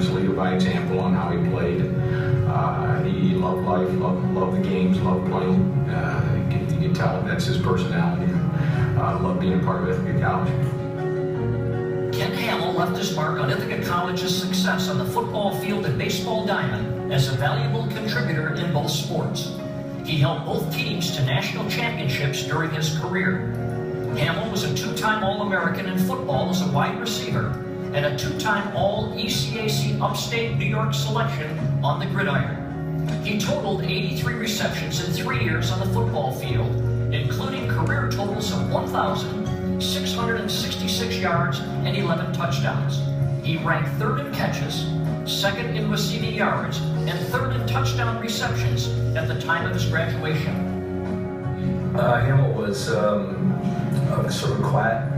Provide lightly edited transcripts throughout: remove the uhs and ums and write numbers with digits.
just lead by example on how he played. He loved life, loved the games, loved playing. You can tell that's his personality. Loved being a part of Ithaca College. Ken Hammel left his mark on Ithaca College's success on the football field and baseball diamond as a valuable contributor in both sports. He helped both teams to national championships during his career. Hammel was a two-time All-American in football as a wide receiver and a two-time All-ECAC Upstate New York selection on the gridiron. He totaled 83 receptions in 3 years on the football field, including career totals of 1,666 yards and 11 touchdowns. He ranked third in catches, second in receiving yards, and third in touchdown receptions at the time of his graduation. Hammel was sort of quiet,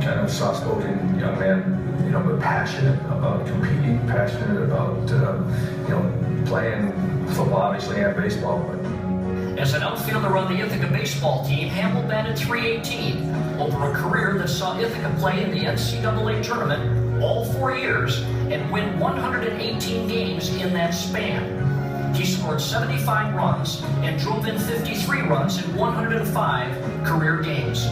kind of soft-spoken young man, but passionate about competing, passionate about, playing football, obviously, and baseball. But as an outfielder on the Ithaca baseball team, Hammel batted .318 over a career that saw Ithaca play in the NCAA tournament all 4 years and win 118 games in that span. He scored 75 runs and drove in 53 runs in 105 career games.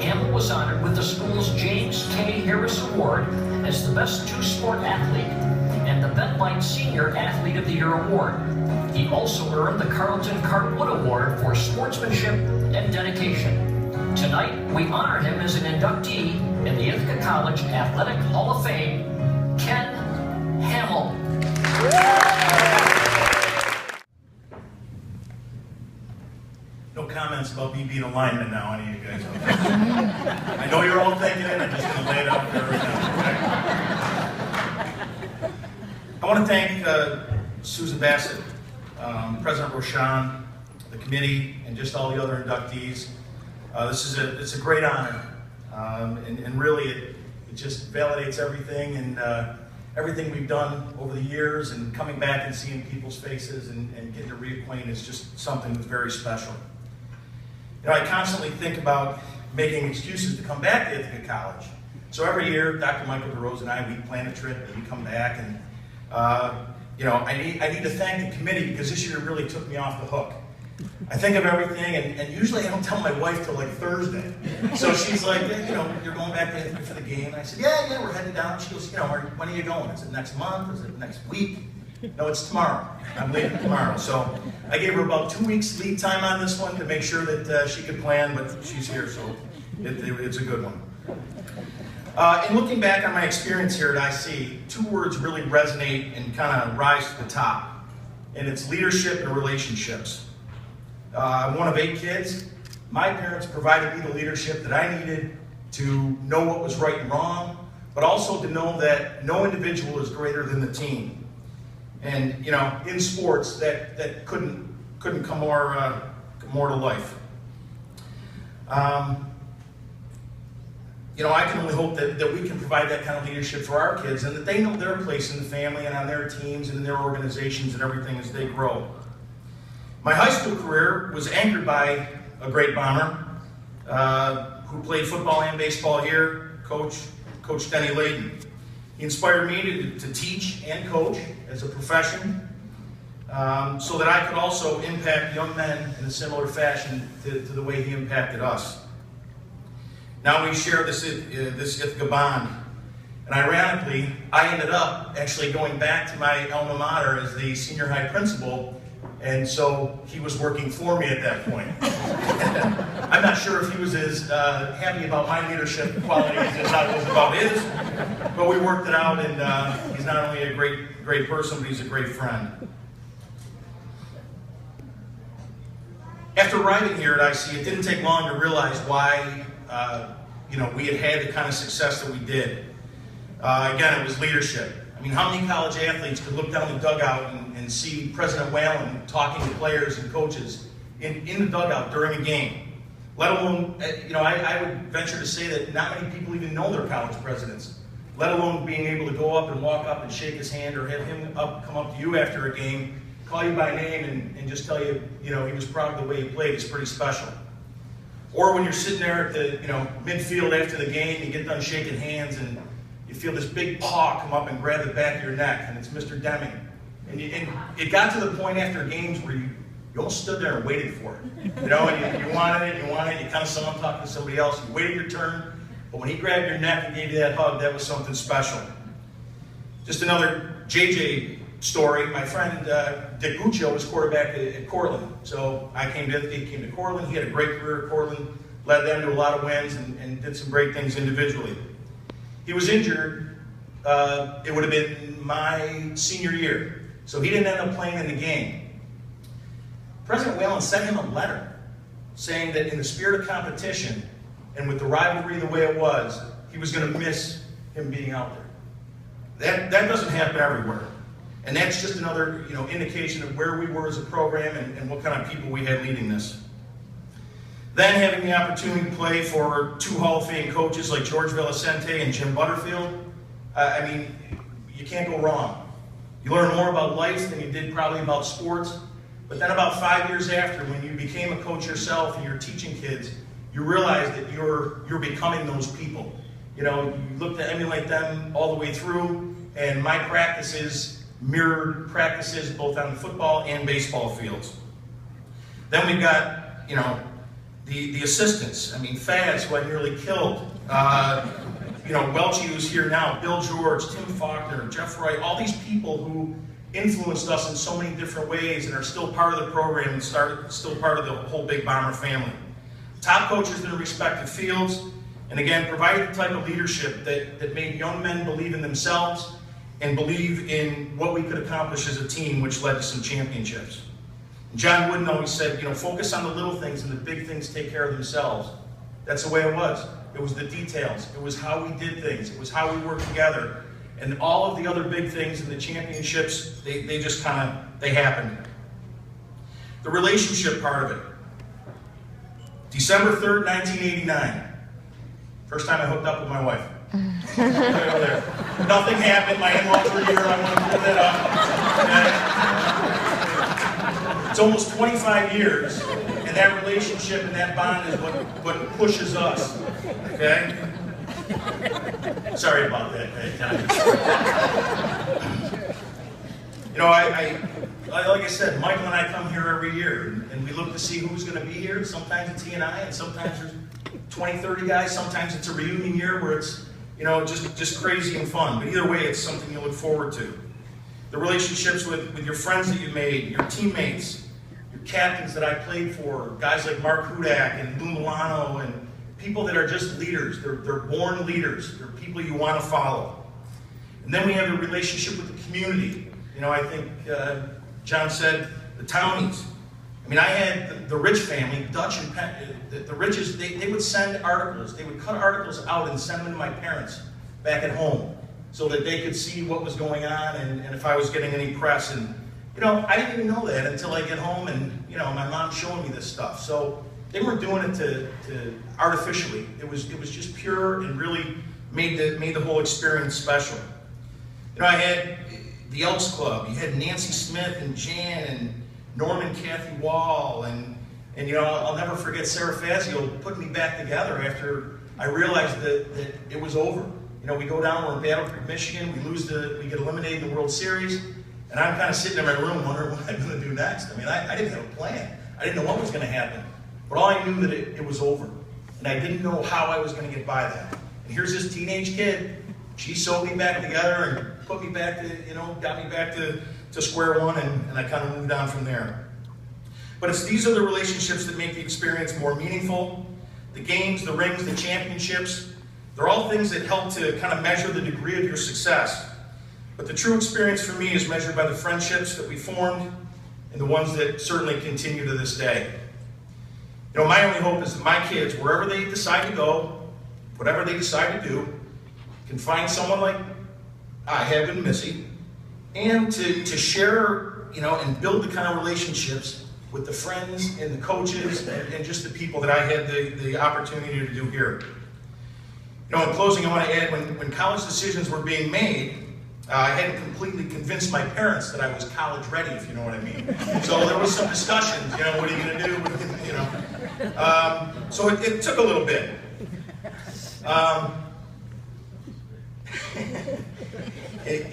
Hammel was honored with the school's James K. Harris Award as the best two-sport athlete and the Ben Light Senior Athlete of the Year Award. He also earned the Carlton Cartwood Award for sportsmanship and dedication. Tonight, we honor him as an inductee in the Ithaca College Athletic Hall of Fame, Ken Hammel. No comments about me being a lineman now, any of you guys. I know you're all thinking it, I'm just going to lay it out there right now. I want to thank Susan Bassett, President Roshan, the committee, and just all the other inductees. It's a great honor, and really it just validates everything and everything we've done over the years, and coming back and seeing people's faces and getting to reacquaint is just something that's very special. I constantly think about making excuses to come back to Ithaca College. So every year, Dr. Michael DeRose and we plan a trip and we come back, and I need to thank the committee because this year really took me off the hook. I think of everything, and usually I don't tell my wife till like Thursday. So she's like, you're going back to Ithaca for the game. And I said, yeah, we're heading down. She goes, when are you going? Is it next month? Is it next week? No, it's tomorrow. I'm leaving tomorrow. So I gave her about 2 weeks lead time on this one to make sure that she could plan, but she's here, so it's a good one. In looking back on my experience here at IC, 2 words really resonate and kind of rise to the top, and it's leadership and relationships. I'm one of 8 kids. My parents provided me the leadership that I needed to know what was right and wrong, but also to know that no individual is greater than the team. And in sports, that couldn't come more to life. I can only hope that we can provide that kind of leadership for our kids, and that they know their place in the family and on their teams and in their organizations and everything as they grow. My high school career was anchored by a great bomber who played football and baseball here, Coach Denny Layden. He inspired me to teach and coach as a profession so that I could also impact young men in a similar fashion to the way he impacted us. Now we share this Ithaca bond, and ironically, I ended up actually going back to my alma mater as the senior high principal, and so he was working for me at that point. I'm not sure if he was as happy about my leadership qualities as I was about his, but we worked it out, and he's not only a great person, but he's a great friend. After arriving here at IC, it didn't take long to realize why we had the kind of success that we did. Again, it was leadership. I mean, how many college athletes could look down the dugout and see President Whalen talking to players and coaches in the dugout during a game? Let alone, I would venture to say that not many people even know their college presidents, let alone being able to go up and walk up and shake his hand, or have him come up to you after a game, call you by name and just tell you, he was proud of the way he played. It's pretty special. Or when you're sitting there at the midfield after the game, you get done shaking hands, and you feel this big paw come up and grab the back of your neck, and it's Mr. Deming. And it got to the point after games where you almost stood there and waited for it. You know, and you wanted it, you kind of saw him talking to somebody else, you waited your turn, but when he grabbed your neck and gave you that hug, that was something special. Just another JJ story. My friend Dick Buccio was quarterback at Cortland. So he came to Cortland. He had a great career at Cortland, led them to a lot of wins, and did some great things individually. He was injured. It would have been my senior year. So he didn't end up playing in the game. President Whalen sent him a letter saying that in the spirit of competition and with the rivalry the way it was, he was going to miss him being out there. That doesn't happen everywhere. And that's just another indication of where we were as a program and what kind of people we had leading this. Then having the opportunity to play for two Hall of Fame coaches like George Villicente and Jim Butterfield, I mean, you can't go wrong. You learn more about life than you did probably about sports. But then about 5 years after, when you became a coach yourself and you're teaching kids, you realize that you're becoming those people. You look to emulate them all the way through, and my practices mirrored practices both on the football and baseball fields. Then we've got, the assistants. I mean, Faz, who I nearly killed. Welchie, who's here now, Bill George, Tim Faulkner, Jeff Wright, all these people who influenced us in so many different ways and are still part of the program and still part of the whole Big Bomber family. Top coaches in their respective fields, and again, provided the type of leadership that made young men believe in themselves and believe in what we could accomplish as a team, which led to some championships. And John Wooden always said, focus on the little things and the big things take care of themselves. That's the way it was. It was the details. It was how we did things. It was how we worked together. And all of the other big things and the championships, they just they happened. The relationship part of it. December 3rd, 1989. First time I hooked up with my wife. Right over there. Nothing happened. My in-laws were here. I want to pull that up. Okay? It's almost 25 years, and that relationship and that bond is what pushes us. Okay? Sorry about that. Like I said, Michael and I come here every year, and we look to see who's going to be here. Sometimes it's he and I, and sometimes there's 20, 30 guys. Sometimes it's a reunion year where it's just crazy and fun. But either way, it's something you look forward to. The relationships with your friends that you made, your teammates, your captains that I played for, guys like Mark Hudak and Lou Milano, and people that are just leaders. They're born leaders. They're people you want to follow. And then we have the relationship with the community. I think John said the townies. I mean, I had the Rich family, Dutch and Penn, the Riches, they would send articles. They would cut articles out and send them to my parents back at home so that they could see what was going on and if I was getting any press. And, I didn't even know that until I get home and, my mom's showing me this stuff. So they weren't doing it to artificially. It was just pure and really made the whole experience special. I had the Elks Club. You had Nancy Smith and Jan and Norman Kathy Wall, and I'll never forget Sarah Fazio putting me back together after I realized that it was over. We go down, we're in Battle Creek, Michigan, we get eliminated in the World Series, and I'm kind of sitting in my room wondering what I'm going to do next. I mean, I didn't have a plan. I didn't know what was going to happen. But all I knew that it was over. And I didn't know how I was going to get by that. And here's this teenage kid. She sewed me back together and put me back to, got me back to square one, and I kind of moved on from there. But these are the relationships that make the experience more meaningful. The games, the rings, the championships, they're all things that help to kind of measure the degree of your success. But the true experience for me is measured by the friendships that we formed and the ones that certainly continue to this day. My only hope is that my kids, wherever they decide to go, whatever they decide to do, can find someone like I have in Missy, and to share, and build the kind of relationships with the friends and the coaches and just the people that I had the opportunity to do here. In closing, I want to add, when college decisions were being made, I hadn't completely convinced my parents that I was college ready, if you know what I mean. So there was some discussions, what are you going to do? So it took a little bit.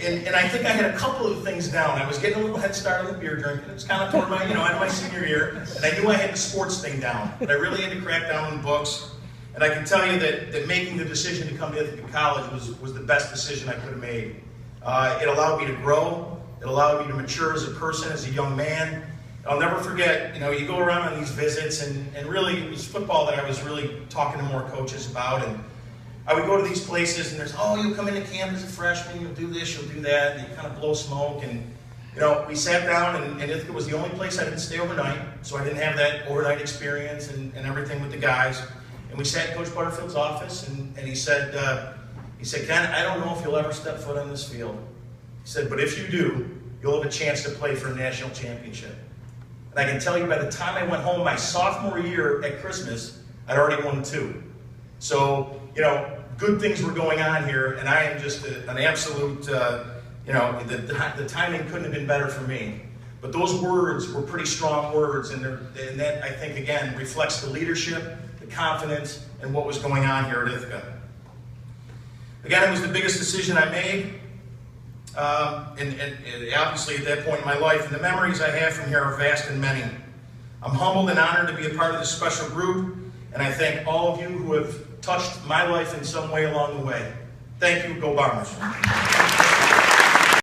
And I think I had a couple of things down. I was getting a little head start on the beer drinking. It was kind of toward my, end of my senior year. And I knew I had the sports thing down. But I really had to crack down on the books. And I can tell you that making the decision to come to Ithaca College was the best decision I could have made. It allowed me to grow. It allowed me to mature as a person, as a young man. I'll never forget, you go around on these visits, and really it was football that I was really talking to more coaches about. And I would go to these places, and you'll come into camp as a freshman, you'll do this, you'll do that, and you kind of blow smoke. And, we sat down, and Ithaca was the only place I didn't stay overnight, so I didn't have that overnight experience and everything with the guys. And we sat in Coach Butterfield's office, and he said, Ken, I don't know if you'll ever step foot on this field. He said, but if you do, you'll have a chance to play for a national championship. And I can tell you, by the time I went home my sophomore year at Christmas, I'd already won 2. So, good things were going on here, and I am just an absolute, the timing couldn't have been better for me. But those words were pretty strong words, and that, I think, again, reflects the leadership, the confidence, and what was going on here at Ithaca. Again, it was the biggest decision I made, and obviously at that point in my life, and the memories I have from here are vast and many. I'm humbled and honored to be a part of this special group, and I thank all of you who have touched my life in some way along the way. Thank you. Go Bombers.